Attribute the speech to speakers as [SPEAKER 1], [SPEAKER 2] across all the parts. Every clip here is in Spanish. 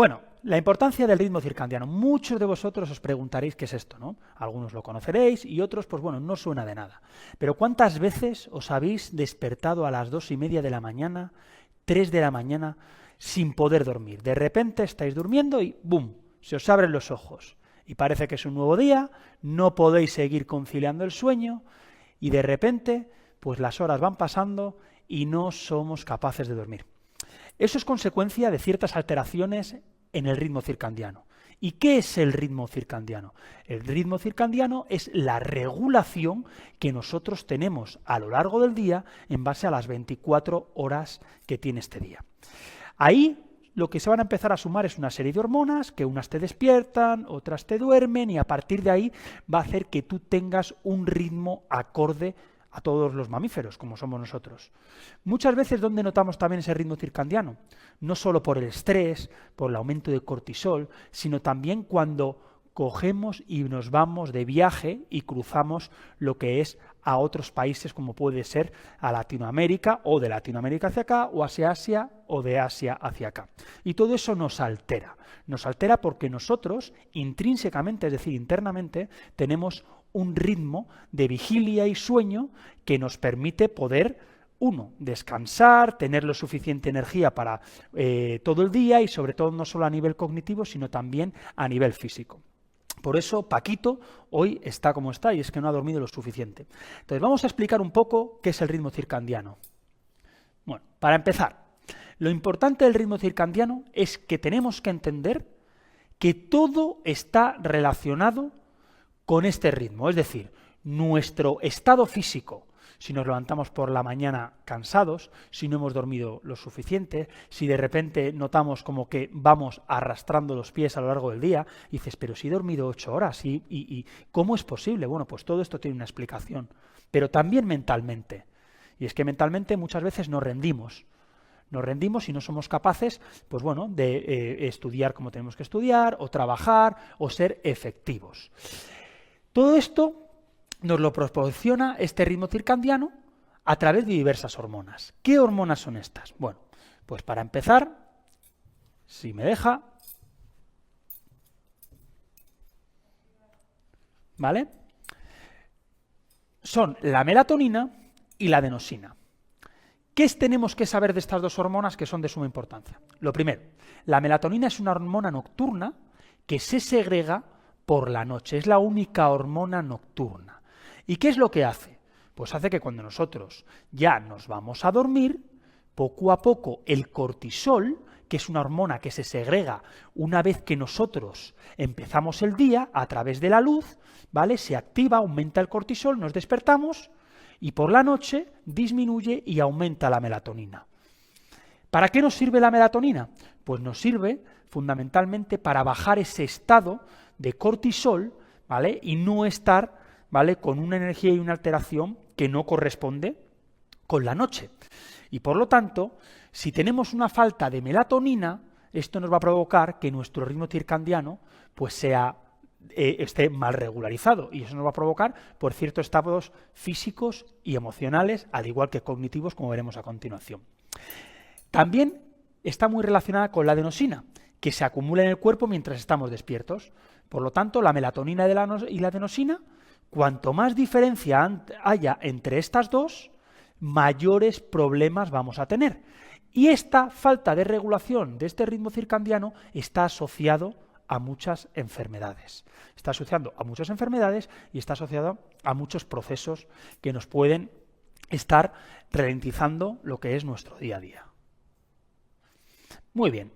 [SPEAKER 1] Bueno, la importancia del ritmo circadiano. Muchos de vosotros os preguntaréis qué es esto, ¿no? Algunos lo conoceréis y otros, pues bueno, no suena de nada. Pero ¿cuántas veces os habéis despertado a las 2:30 de la mañana, 3 de la mañana, sin poder dormir? De repente estáis durmiendo y ¡bum!, se os abren los ojos. Y parece que es un nuevo día, no podéis seguir conciliando el sueño y de repente, pues las horas van pasando y no somos capaces de dormir. Eso es consecuencia de ciertas alteraciones en el ritmo circadiano. ¿Y qué es el ritmo circadiano? El ritmo circadiano es la regulación que nosotros tenemos a lo largo del día en base a las 24 horas que tiene este día. Ahí lo que se van a empezar a sumar es una serie de hormonas, que unas te despiertan, otras te duermen, y a partir de ahí va a hacer que tú tengas un ritmo acorde a todos los mamíferos, como somos nosotros. Muchas veces, ¿dónde notamos también ese ritmo circadiano? No solo por el estrés, por el aumento de cortisol, sino también cuando cogemos y nos vamos de viaje y cruzamos lo que es a otros países, como puede ser a Latinoamérica, o de Latinoamérica hacia acá, o hacia Asia, o de Asia hacia acá. Y todo eso nos altera. Nos altera porque nosotros, intrínsecamente, es decir, internamente, tenemos un ritmo de vigilia y sueño que nos permite poder, uno, descansar, tener lo suficiente energía para todo el día y sobre todo no solo a nivel cognitivo, sino también a nivel físico. Por eso Paquito hoy está como está y es que no ha dormido lo suficiente. Entonces vamos a explicar un poco qué es el ritmo circadiano. Bueno, para empezar, lo importante del ritmo circadiano es que tenemos que entender que todo está relacionado con este ritmo, es decir, nuestro estado físico, si nos levantamos por la mañana cansados, si no hemos dormido lo suficiente, si de repente notamos como que vamos arrastrando los pies a lo largo del día, y dices, pero si he dormido 8 horas, ¿y cómo es posible? Bueno, pues todo esto tiene una explicación, pero también mentalmente, y es que mentalmente muchas veces nos rendimos y no somos capaces, pues bueno, de estudiar como tenemos que estudiar, o trabajar, o ser efectivos. Todo esto nos lo proporciona este ritmo circadiano a través de diversas hormonas. ¿Qué hormonas son estas? Bueno, pues para empezar, si me deja, ¿vale? Son la melatonina y la adenosina. ¿Qué tenemos que saber de estas dos hormonas que son de suma importancia? Lo primero, la melatonina es una hormona nocturna que se segrega por la noche, es la única hormona nocturna. ¿Y qué es lo que hace? Pues hace que cuando nosotros ya nos vamos a dormir, poco a poco el cortisol, que es una hormona que se segrega una vez que nosotros empezamos el día a través de la luz, ¿vale? Se activa, aumenta el cortisol, nos despertamos y por la noche disminuye y aumenta la melatonina. ¿Para qué nos sirve la melatonina? Pues nos sirve fundamentalmente para bajar ese estado de cortisol, ¿vale? Y no estar, ¿vale?, con una energía y una alteración que no corresponde con la noche. Y por lo tanto, si tenemos una falta de melatonina, esto nos va a provocar que nuestro ritmo circadiano pues esté mal regularizado, y eso nos va a provocar por ciertos estados físicos y emocionales, al igual que cognitivos, como veremos a continuación. También está muy relacionada con la adenosina, que se acumula en el cuerpo mientras estamos despiertos. Por lo tanto, la melatonina y la adenosina, cuanto más diferencia haya entre estas dos, mayores problemas vamos a tener. Y esta falta de regulación de este ritmo circadiano está asociado a muchas enfermedades. Está asociado a muchas enfermedades y está asociado a muchos procesos que nos pueden estar ralentizando lo que es nuestro día a día. Muy bien.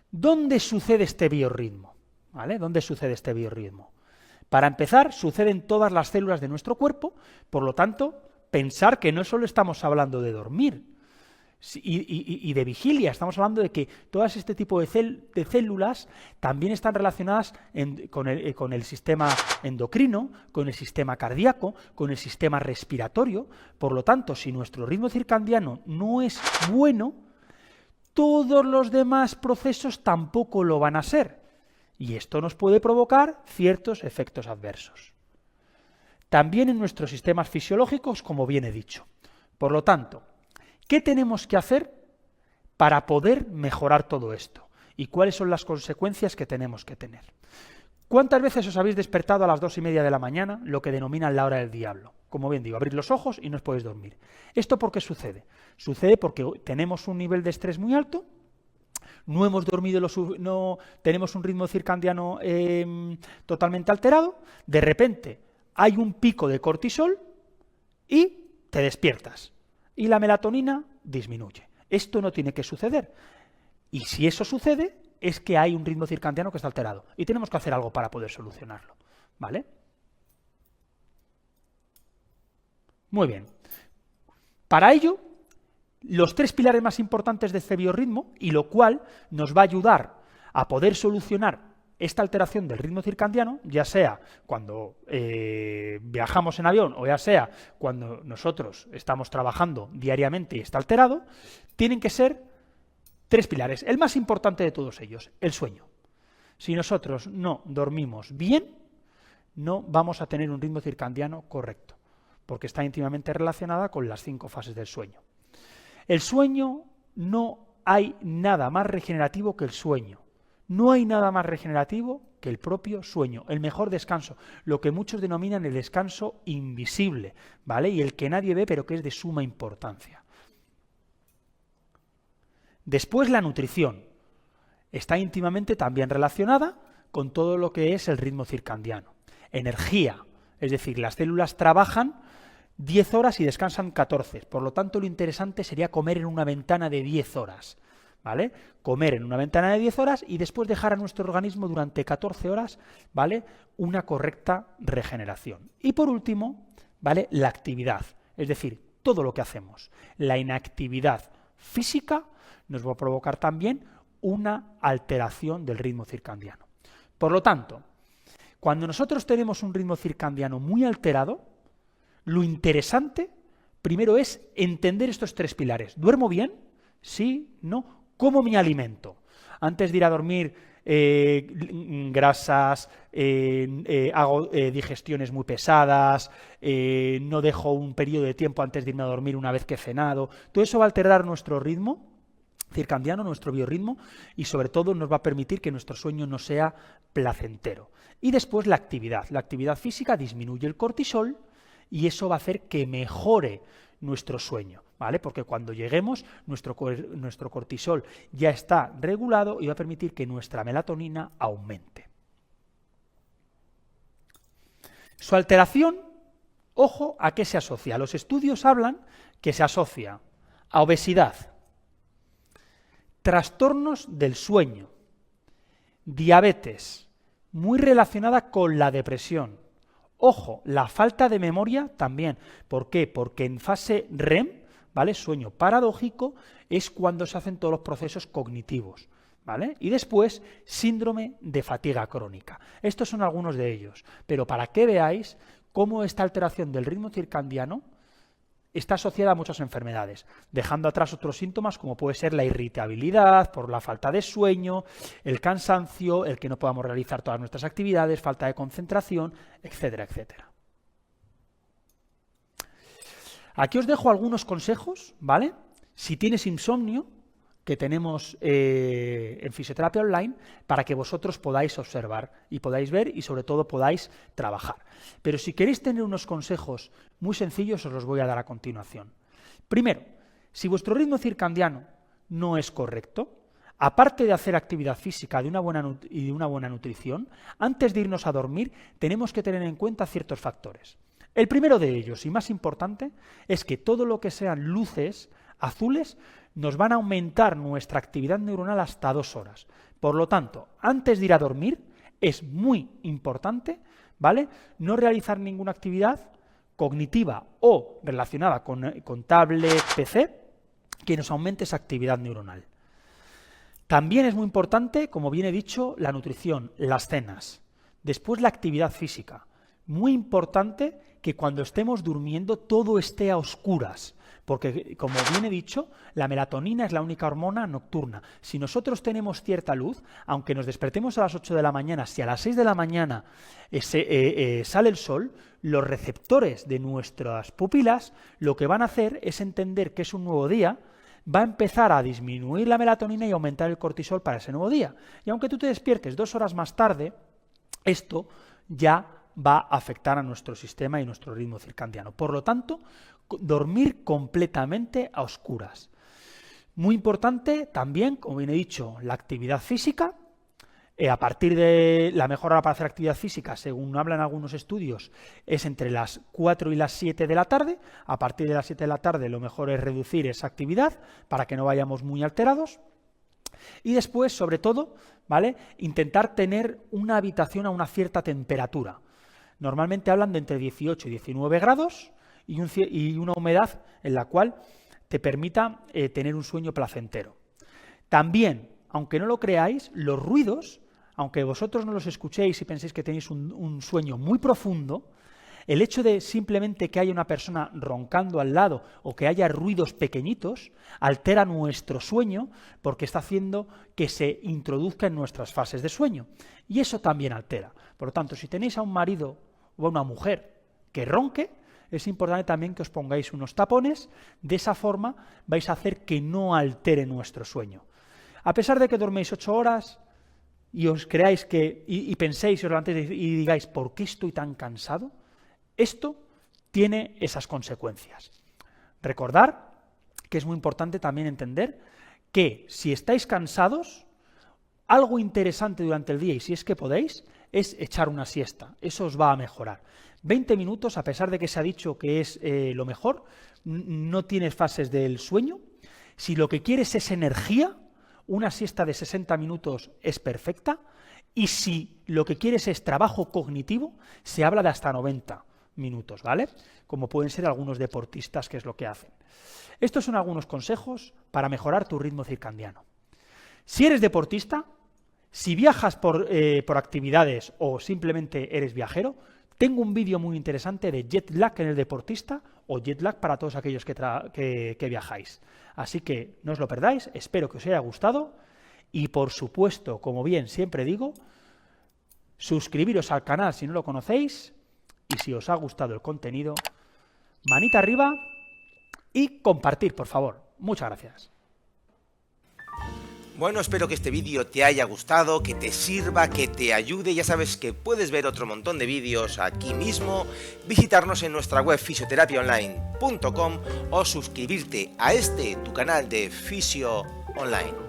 [SPEAKER 1] ¿Dónde sucede este biorritmo? ¿Vale? ¿Dónde sucede este biorritmo? Para empezar, sucede en todas las células de nuestro cuerpo, por lo tanto, pensar que no solo estamos hablando de dormir y de vigilia, estamos hablando de que todas este tipo de células también están relacionadas con el sistema endocrino, con el sistema cardíaco, con el sistema respiratorio. Por lo tanto, si nuestro ritmo circadiano no es bueno, todos los demás procesos tampoco lo van a ser. Y esto nos puede provocar ciertos efectos adversos. También en nuestros sistemas fisiológicos, como bien he dicho. Por lo tanto, ¿qué tenemos que hacer para poder mejorar todo esto? y cuáles son las consecuencias que tenemos que tener. ¿Cuántas veces os habéis despertado a las 2:30 de la mañana, lo que denominan la hora del diablo? Como bien digo, abrís los ojos y no os podéis dormir. ¿Esto por qué sucede? Sucede porque tenemos un nivel de estrés muy alto, no hemos dormido, no tenemos un ritmo circadiano totalmente alterado, de repente hay un pico de cortisol y te despiertas. Y la melatonina disminuye. Esto no tiene que suceder. Y si eso sucede, es que hay un ritmo circadiano que está alterado. Y tenemos que hacer algo para poder solucionarlo. ¿Vale? Muy bien. Para ello, los 3 pilares más importantes de este biorritmo, y lo cual nos va a ayudar a poder solucionar esta alteración del ritmo circadiano, ya sea cuando viajamos en avión o ya sea cuando nosotros estamos trabajando diariamente y está alterado, tienen que ser 3 pilares. El más importante de todos ellos, el sueño. Si nosotros no dormimos bien, no vamos a tener un ritmo circadiano correcto, porque está íntimamente relacionada con las 5 fases del sueño. El sueño, no hay nada más regenerativo que el sueño. No hay nada más regenerativo que el propio sueño, el mejor descanso, lo que muchos denominan el descanso invisible, ¿vale? Y el que nadie ve, pero que es de suma importancia. Después, la nutrición. Está íntimamente también relacionada con todo lo que es el ritmo circadiano. Energía, es decir, las células trabajan 10 horas y descansan 14. Por lo tanto, lo interesante sería comer en una ventana de 10 horas. ¿Vale? Comer en una ventana de 10 horas y después dejar a nuestro organismo durante 14 horas, ¿vale? Una correcta regeneración. Y por último, ¿vale? La actividad, es decir, todo lo que hacemos. La inactividad física nos va a provocar también una alteración del ritmo circadiano. Por lo tanto, cuando nosotros tenemos un ritmo circadiano muy alterado, lo interesante primero es entender estos 3 pilares. ¿Duermo bien? Sí, no. ¿Cómo me alimento? Antes de ir a dormir, grasas, hago digestiones muy pesadas, no dejo un periodo de tiempo antes de irme a dormir una vez que he cenado. Todo eso va a alterar nuestro ritmo circadiano, nuestro biorritmo, y sobre todo nos va a permitir que nuestro sueño no sea placentero. Y después la actividad. La actividad física disminuye el cortisol y eso va a hacer que mejore nuestro sueño, ¿vale? Porque cuando lleguemos, nuestro cortisol ya está regulado y va a permitir que nuestra melatonina aumente. Su alteración, ojo, ¿a qué se asocia? Los estudios hablan que se asocia a obesidad, trastornos del sueño, diabetes, muy relacionada con la depresión. Ojo, la falta de memoria también. ¿Por qué? Porque en fase REM, ¿vale? Sueño paradójico, es cuando se hacen todos los procesos cognitivos, ¿vale? Y después, síndrome de fatiga crónica. Estos son algunos de ellos, pero para que veáis cómo esta alteración del ritmo circadiano está asociada a muchas enfermedades, dejando atrás otros síntomas como puede ser la irritabilidad por la falta de sueño, el cansancio, el que no podamos realizar todas nuestras actividades, falta de concentración, etcétera, etcétera. Aquí os dejo algunos consejos, ¿vale? Si tienes insomnio, que tenemos en Fisioterapia Online, para que vosotros podáis observar y podáis ver y sobre todo podáis trabajar. Pero si queréis tener unos consejos muy sencillos, os los voy a dar a continuación. Primero, si vuestro ritmo circadiano no es correcto, aparte de hacer actividad física y de una buena nutrición, antes de irnos a dormir tenemos que tener en cuenta ciertos factores. El primero de ellos, y más importante, es que todo lo que sean luces azules nos van a aumentar nuestra actividad neuronal hasta 2 horas. Por lo tanto, antes de ir a dormir, es muy importante, ¿vale?, no realizar ninguna actividad cognitiva o relacionada con tablet, PC, que nos aumente esa actividad neuronal. También es muy importante, como bien he dicho, la nutrición, las cenas. Después la actividad física. Muy importante que cuando estemos durmiendo todo esté a oscuras, porque, como bien he dicho, la melatonina es la única hormona nocturna. Si nosotros tenemos cierta luz, aunque nos despertemos a las 8 de la mañana, si a las 6 de la mañana sale el sol, los receptores de nuestras pupilas lo que van a hacer es entender que es un nuevo día, va a empezar a disminuir la melatonina y aumentar el cortisol para ese nuevo día. Y aunque tú te despiertes 2 horas más tarde, esto ya va a afectar a nuestro sistema y nuestro ritmo circadiano. Por lo tanto, dormir completamente a oscuras. Muy importante también, como bien he dicho, la actividad física. A partir de la mejor hora para hacer actividad física, según hablan algunos estudios, es entre las 4 y las 7 de la tarde. A partir de las 7 de la tarde lo mejor es reducir esa actividad para que no vayamos muy alterados. Y después, sobre todo, ¿vale?, intentar tener una habitación a una cierta temperatura. Normalmente hablan de entre 18 y 19 grados y una humedad en la cual te permita tener un sueño placentero. También, aunque no lo creáis, los ruidos, aunque vosotros no los escuchéis y penséis que tenéis un sueño muy profundo, el hecho de simplemente que haya una persona roncando al lado o que haya ruidos pequeñitos altera nuestro sueño porque está haciendo que se introduzca en nuestras fases de sueño. Y eso también altera. Por lo tanto, si tenéis a un marido o a una mujer que ronque, es importante también que os pongáis unos tapones. De esa forma vais a hacer que no altere nuestro sueño. A pesar de que dorméis 8 horas y os creáis que y penséis y os levantéis y digáis ¿por qué estoy tan cansado? Esto tiene esas consecuencias. Recordar que es muy importante también entender que si estáis cansados, algo interesante durante el día, y si es que podéis, es echar una siesta. Eso os va a mejorar. 20 minutos, a pesar de que se ha dicho que es lo mejor, no tienes fases del sueño. Si lo que quieres es energía, una siesta de 60 minutos es perfecta. Y si lo que quieres es trabajo cognitivo, se habla de hasta 90 minutos, ¿vale? Como pueden ser algunos deportistas, que es lo que hacen. Estos son algunos consejos para mejorar tu ritmo circadiano. Si eres deportista, si viajas por actividades o simplemente eres viajero, tengo un vídeo muy interesante de jet lag en el deportista o jet lag para todos aquellos que viajáis. Así que no os lo perdáis, espero que os haya gustado y por supuesto, como bien siempre digo, suscribiros al canal si no lo conocéis y si os ha gustado el contenido, manita arriba y compartir, por favor. Muchas gracias.
[SPEAKER 2] Bueno, espero que este vídeo te haya gustado, que te sirva, que te ayude. Ya sabes que puedes ver otro montón de vídeos aquí mismo, visitarnos en nuestra web fisioterapiaonline.com o suscribirte a tu canal de Fisio Online.